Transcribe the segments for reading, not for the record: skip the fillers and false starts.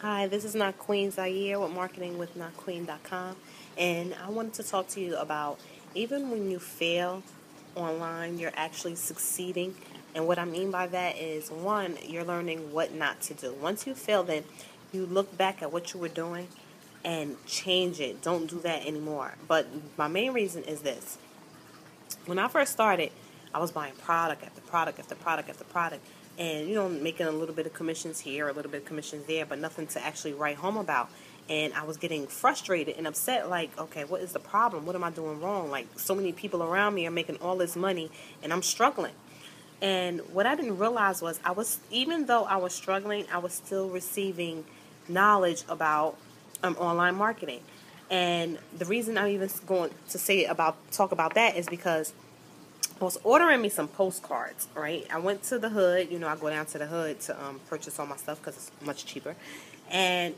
Hi, this is Not Queen Zaire with marketingwithnotqueen.com, and I wanted to talk to you about even when you fail online, you're actually succeeding. And what I mean by that is, one, you're learning what not to do. Once you fail, then you look back at what you were doing and change it. Don't do that anymore. But my main reason is this. When I first started, I was buying product after product after product after product, and making a little bit of commissions here, a little bit of commissions there, but nothing to actually write home about. And I was getting frustrated and upset, like, okay, what is the problem? What am I doing wrong? Like, so many people around me are making all this money, and I'm struggling. And what I didn't realize was even though I was struggling, I was still receiving knowledge about online marketing. And the reason I'm even going to talk about that is because I was ordering me some postcards, right? I went to the hood. I go down to the hood to purchase all my stuff because it's much cheaper. And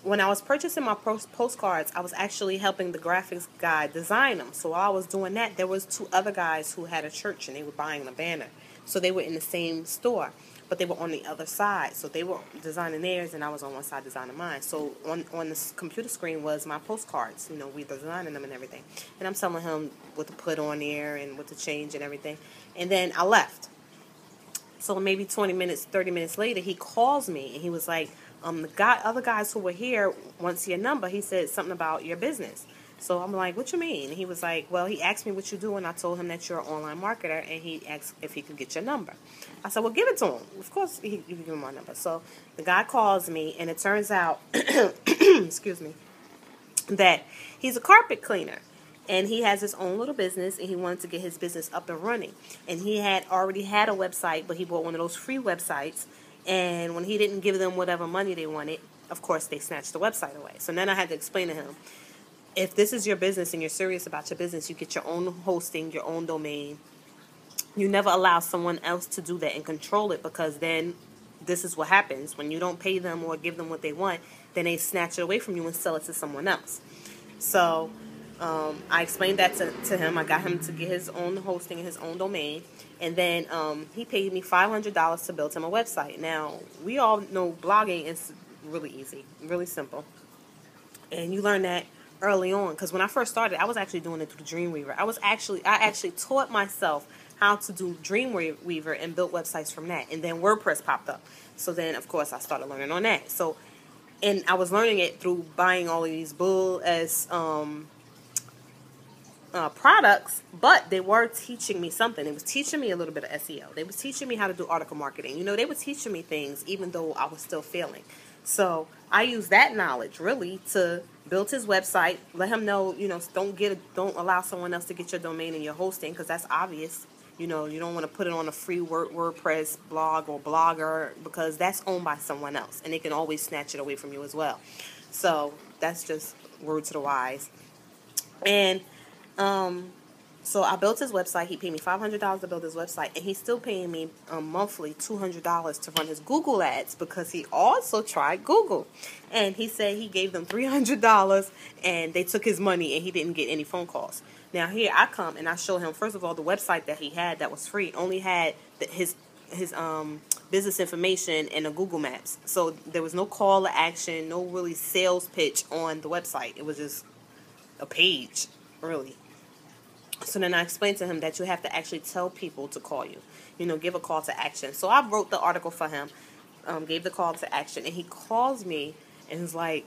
when I was purchasing my postcards, I was actually helping the graphics guy design them. So while I was doing that, there was two other guys who had a church and they were buying the banner. So they were in the same store, but they were on the other side. So they were designing theirs, and I was on one side designing mine. So on this computer screen was my postcards. We were designing them and everything. And I'm telling him what to put on there and what to change and everything. And then I left. So maybe 20 minutes, 30 minutes later, he calls me and he was like, other guys who were here want to see your number. He said something about your business. So I'm like, what you mean? And he was like, well, he asked me what you do, and I told him that you're an online marketer, and he asked if he could get your number. I said, well, give it to him. Of course, you can give him my number. So the guy calls me, and it turns out, excuse me, that he's a carpet cleaner. And he has his own little business, and he wanted to get his business up and running. And he had already had a website, but he bought one of those free websites. And when he didn't give them whatever money they wanted, of course, they snatched the website away. So then I had to explain to him, if this is your business and you're serious about your business, you get your own hosting, your own domain. You never allow someone else to do that and control it, because then this is what happens. When you don't pay them or give them what they want, then they snatch it away from you and sell it to someone else. So I explained that to him. I got him to get his own hosting and his own domain. And then he paid me $500 to build him a website. Now, we all know blogging is really easy, really simple. And you learn that early on, because when I first started, I was actually doing it through Dreamweaver. I actually taught myself how to do Dreamweaver and built websites from that. And then WordPress popped up. So then, of course, I started learning on that. And I was learning it through buying all of these bull as products, but they were teaching me something. It was teaching me a little bit of SEO. They was teaching me how to do article marketing. They were teaching me things even though I was still failing. So I used that knowledge really to build his website. Let him know, don't allow someone else to get your domain and your hosting, because that's obvious. You don't want to put it on a free WordPress blog or blogger, because that's owned by someone else, and they can always snatch it away from you as well. So that's just word to the wise. And so I built his website. He paid me $500 to build his website, and he's still paying me monthly $200 to run his Google ads, because he also tried Google. And he said he gave them $300, and they took his money, and he didn't get any phone calls. Now here I come, and I show him, first of all, the website that he had that was free only had his business information and a Google Maps. So there was no call to action, no really sales pitch on the website. It was just a page, really. So then I explained to him that you have to actually tell people to call you, give a call to action. So I wrote the article for him, gave the call to action, and he calls me and is like,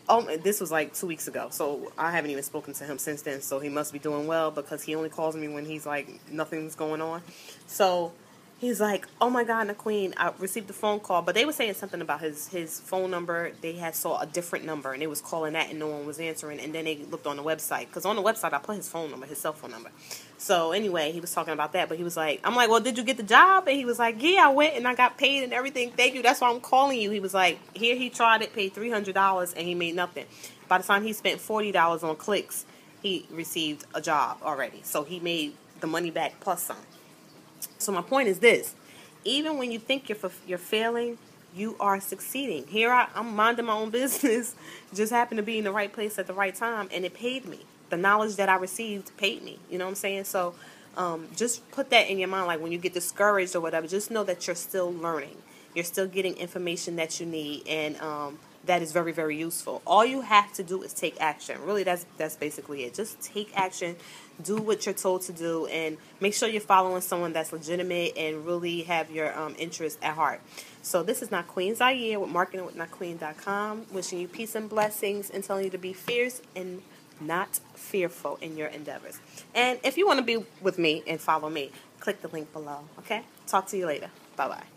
oh, this was like 2 weeks ago. So I haven't even spoken to him since then. So he must be doing well, because he only calls me when he's like, nothing's going on. So he's like, oh my God, Queen, I received a phone call. But they were saying something about his phone number. They had saw a different number, and they was calling that, and no one was answering. And then they looked on the website, because on the website I put his phone number, his cell phone number. So anyway, he was talking about that. But he was like, I'm like, well, did you get the job? And he was like, yeah, I went and I got paid and everything. Thank you. That's why I'm calling you. He was like, here, he tried it, paid $300, and he made nothing. By the time he spent $40 on clicks, he received a job already. So he made the money back plus some. So my point is this: even when you think you're failing, you are succeeding. Here I'm minding my own business, just happened to be in the right place at the right time, and it paid me. The knowledge that I received paid me. You know what I'm saying? So just put that in your mind. Like when you get discouraged or whatever, just know that you're still learning. You're still getting information that you need, and that is very, very useful. All you have to do is take action. Really, that's basically it. Just take action, do what you're told to do, and make sure you're following someone that's legitimate and really have your interest at heart. So this is Naqueen Zaire with marketingwithnaqueen.com, wishing you peace and blessings and telling you to be fierce and not fearful in your endeavors. And if you want to be with me and follow me, click the link below. Okay? Talk to you later. Bye-bye.